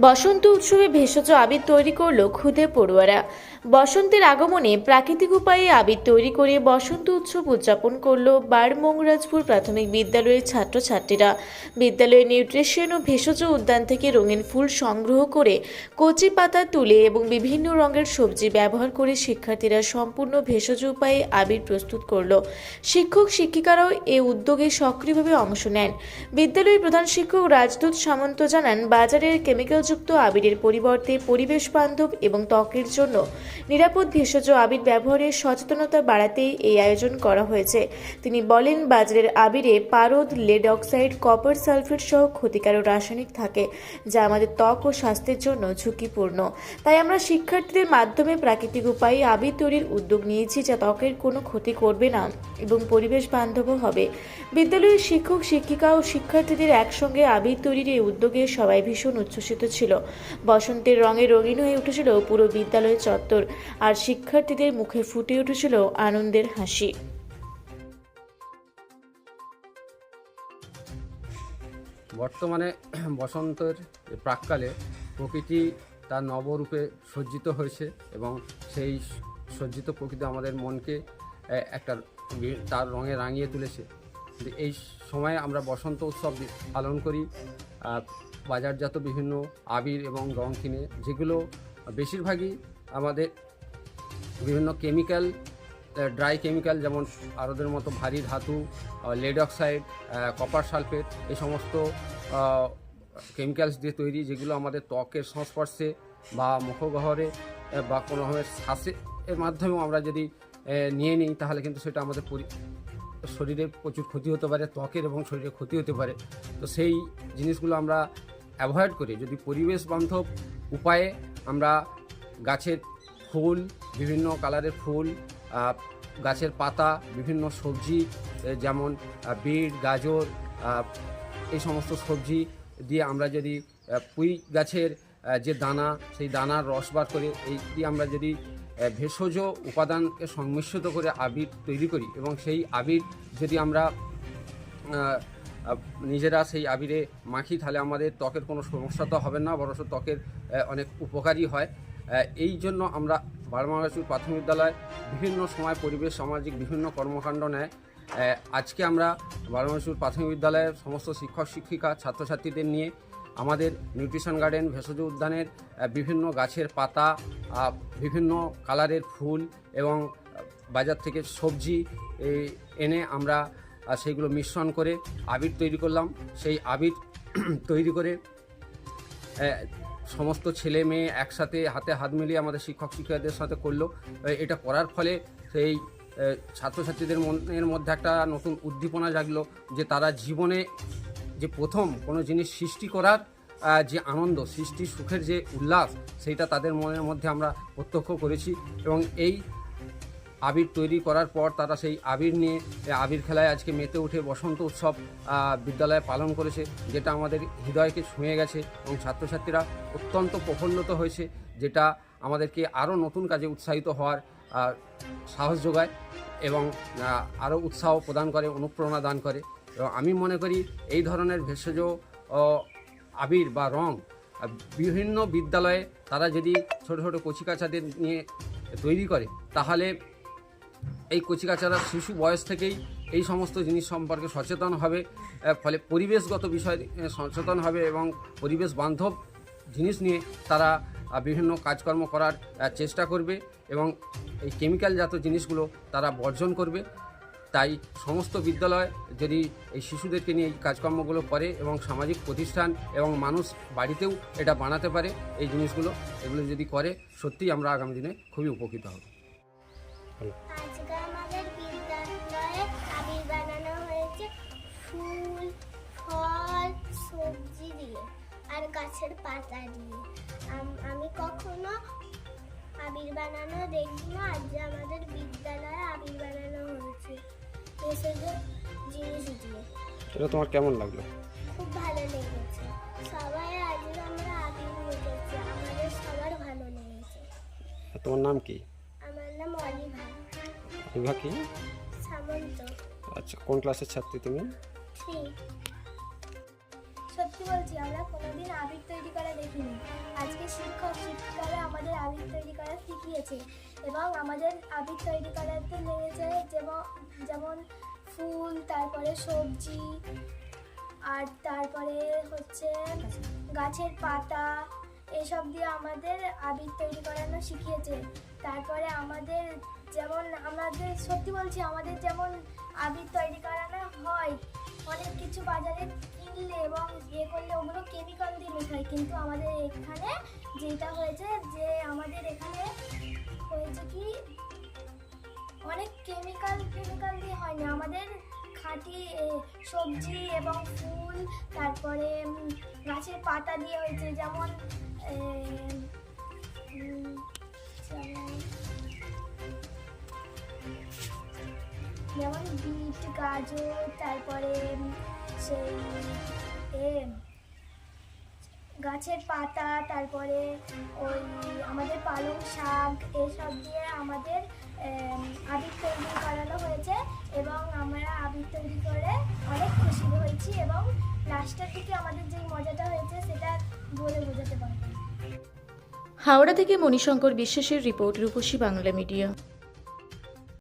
বসন্ত উৎসবে ভেষজ আবির তৈরি করলো ক্ষুদে পড়ুয়ারা। বসন্তের আগমনে প্রাকৃতিক উপায়ে আবির তৈরি করে বসন্ত উৎসব উদযাপন করলো বারমংরাজপুর প্রাথমিক বিদ্যালয়ের ছাত্রছাত্রীরা। বিদ্যালয়ের নিউট্রিশন ও ভেষজ উদ্যান থেকে রঙিন ফুল সংগ্রহ করে কচি পাতা তুলে এবং বিভিন্ন রঙের সবজি ব্যবহার করে শিক্ষার্থীরা সম্পূর্ণ ভেষজ উপায়ে আবির প্রস্তুত করলো। শিক্ষক শিক্ষিকারাও এ উদ্যোগে সক্রিয়ভাবে অংশ নেন। বিদ্যালয়ের প্রধান শিক্ষক রাজদূত সামন্ত জানান, বাজারের কেমিক্যালযুক্ত আবিরের পরিবর্তে পরিবেশ বান্ধব এবং ত্বকের জন্য নিরাপদ ভেষজ আবির ব্যবহারের সচেতনতা বাড়াতেই এই আয়োজন করা হয়েছে। তিনি বলেন, বাজারের আবিরে পারদ, লেড অক্সাইড, কপার সালফেট সহ ক্ষতিকারক রাসায়নিক থাকে, যা আমাদের ত্বক ও স্বাস্থ্যের জন্য ঝুঁকিপূর্ণ। তাই আমরা শিক্ষার্থীদের মাধ্যমে প্রাকৃতিক উপায়ে আবির তৈরির উদ্যোগ নিয়েছি, যা ত্বকের কোনো ক্ষতি করবে না এবং পরিবেশ বান্ধবও হবে। বিদ্যালয়ের শিক্ষক শিক্ষিকা ও শিক্ষার্থীদের একসঙ্গে আবির তৈরির এই উদ্যোগে সবাই ভীষণ উচ্ছ্বসিত ছিল। বসন্তের রঙে রঙিন হয়ে উঠেছিল পুরো বিদ্যালয় চত্বর, আর শিক্ষার্থীদের মুখে ফুটে উঠেছিল আনন্দের হাসি। বর্তমানে বসন্তের প্রাক্কালে প্রকৃতি তার নবরূপে সজ্জিত হয়েছে এবং সেই সজ্জিত প্রকৃতি আমাদের মনকে একটা তার রঙে রাঙিয়ে তুলেছে। এই সময়ে আমরা বসন্ত উৎসব পালন করি বাজারজাত বিভিন্ন আবির এবং রং কিনে, যেগুলো বেশিরভাগই আমাদের বিভিন্ন কেমিক্যাল, ড্রাই কেমিক্যাল, যেমন পারদের মতো ভারী ধাতু, লেড অক্সাইড, কপার সালফেট, এই সমস্ত কেমিক্যালস দিয়ে তৈরি, যেগুলো আমাদের ত্বকের সংস্পর্শে বা মুখগহ্বরে বা কোনোভাবে শ্বাসের মাধ্যমেও আমরা যদি নিয়ে নিই, তাহলে কিন্তু সেটা আমাদের শরীরে প্রচুর ক্ষতি হতে পারে, ত্বকের এবং শরীরে ক্ষতি হতে পারে। তো সেই জিনিসগুলো আমরা অ্যাভয়েড করে যদি পরিবেশ বান্ধব উপায়ে আমরা গাছের ফুল, বিভিন্ন কালারের ফুল, গাছের পাতা, বিভিন্ন সবজি যেমন বিট, গাজর, এই সমস্ত সবজি দিয়ে আমরা যদি পুঁই গাছের যে দানা, সেই দানার রস বার করে এই দিয়ে আমরা যদি ভেষজ উপাদানকে সংমিশ্রিত করে আবির তৈরি করি এবং সেই আবির যদি আমরা নিজেরা সেই আবিরে মাখি, তাহলে আমাদের ত্বকের কোনো সমস্যা তো হবে না, বরং ত্বকের অনেক উপকারী হয়। এই জন্য আমরা বারমংরাজপুর প্রাথমিক বিদ্যালয় বিভিন্ন সময় পরিবেশ সামাজিক বিভিন্ন কর্মকাণ্ড নেয়। আজকে আমরা বারমংরাজপুর প্রাথমিক বিদ্যালয়ের সমস্ত শিক্ষক শিক্ষিকা ছাত্রছাত্রীদের নিয়ে আমাদের নিউট্রিশন গার্ডেন ভেষজ উদ্যানের বিভিন্ন গাছের পাতা, বিভিন্ন কালারের ফুল এবং বাজার থেকে সবজি এনে আমরা সেইগুলো মিশ্রণ করে আবির তৈরি করলাম। সেই আবির তৈরি করে সমস্ত ছেলে মেয়ে একসাথে হাতে হাত মিলিয়ে আমাদের শিক্ষক শিক্ষিকাদের সাথে করলো। এটা করার ফলে সেই ছাত্রছাত্রীদের মনের মধ্যে একটা নতুন উদ্দীপনা জাগলো, যে তারা জীবনে যে প্রথম কোনো জিনিস সৃষ্টি করার যে আনন্দ, সৃষ্টি সুখের যে উল্লাস, সেইটা তাদের মনের মধ্যে আমরা প্রত্যক্ষ করেছি। এবং এই আবির তৈরি করার পর তারা সেই আবির নিয়ে আবির খেলায় আজকে মেতে উঠে বসন্ত উৎসব বিদ্যালয়ে পালন করেছে, যেটা আমাদের হৃদয়কে ছুঁয়ে গেছে এবং ছাত্রছাত্রীরা অত্যন্ত প্রফুল্লিত হয়েছে, যেটা আমাদেরকে আরও নতুন কাজে উৎসাহিত হওয়ার সাহস যোগায় এবং আরও উৎসাহ প্রদান করে, অনুপ্রেরণা দান করে। এবং আমি মনে করি এই ধরনের ভেষজ আবির বা রং বিভিন্ন বিদ্যালয়ে তারা যদি ছোটো ছোটো কচিকাচাদের নিয়ে তৈরি করে, তাহলে এই কচিকাচারা শিশু বয়স থেকেই এই সমস্ত জিনিস সম্পর্কে সচেতন হবে, ফলে পরিবেশগত বিষয় সচেতন হবে এবং পরিবেশ বান্ধব জিনিস নিয়ে তারা বিভিন্ন কাজকর্ম করার চেষ্টা করবে এবং এই কেমিক্যালজাত জিনিসগুলো তারা বর্জন করবে। তাই সমস্ত বিদ্যালয় যদি এই শিশুদেরকে নিয়ে এই কাজকর্মগুলো করে এবং সামাজিক প্রতিষ্ঠান এবং মানুষ বাড়িতেও এটা বানাতে পারে, এই জিনিসগুলো এগুলো যদি করে, সত্যিই আমরা আগামী দিনে খুবই উপকৃত হব। আজকে আমাদের বিদ্যালয়ে আবির বানানো হয়েছে ফুল, ফল, সবজি দিয়ে আর গাছের পাতা দিয়ে। আমি কখনো আবির বানানো দেখিনি, আজ আমাদের বিদ্যালয়ে আবির বানানো হয়েছে ভেষজ জিনিস দিয়ে। এটা তোমার কেমন লাগলো? খুব ভালো লেগেছে। সবাই আজকে আমরা আবির মেখেছি, আমাদের সবার ভালো লেগেছে। তোমার নাম কি? আমার নাম অলিভা। অলিভা কি? সামন্ত। আচ্ছা, কোন ক্লাসের ছাত্রী তুমি? 3। সত্যি বলছি, আমরা কোনোদিন আবির তৈরি করা দেখিনি। শিক্ষক শিক্ষিকারা আমাদের আবির তৈরি করা শিখিয়েছে এবং আমাদের আবির তৈরি করাতে লেগেছে যেমন ফুল, তারপরে সবজি, আর তারপরে হচ্ছে গাছের পাতা, এসব দিয়ে আমাদের আবির তৈরি করানো শিখিয়েছে। তারপরে আমাদের সত্যি বলছি, আমাদের যেমন আবির তৈরি করানো হয় অনেক কিছু বাজারে কিনলে এবং করলে ওগুলো কেমিক্যাল দিয়ে মেশায়, কিন্তু আমাদের এখানে যেটা হয়েছে যে আমাদের এখানে হয়েছে কি অনেক কেমিক্যাল দিয়ে হয়নি, আমাদের খাঁটি সবজি এবং ফুল, তারপরে গাছের পাতা দিয়ে হয়েছে, যেমন বিট, গাজর, তারপরে সেই গাছের পাতা, তারপরে ওই আমাদের পালং শাক, এসব দিয়ে আমাদের আবির তৈরি করানো হয়েছে এবং আমরা আবির তৈরি করে অনেক খুশি হয়েছি এবং লাস্টের দিকে আমাদের যে মজাটা হয়েছে সেটা বলে বোঝাতে পারবো না। হাওড়া থেকে মণিশঙ্কর বিশ্বাসের রিপোর্ট, রূপসী বাংলা মিডিয়া।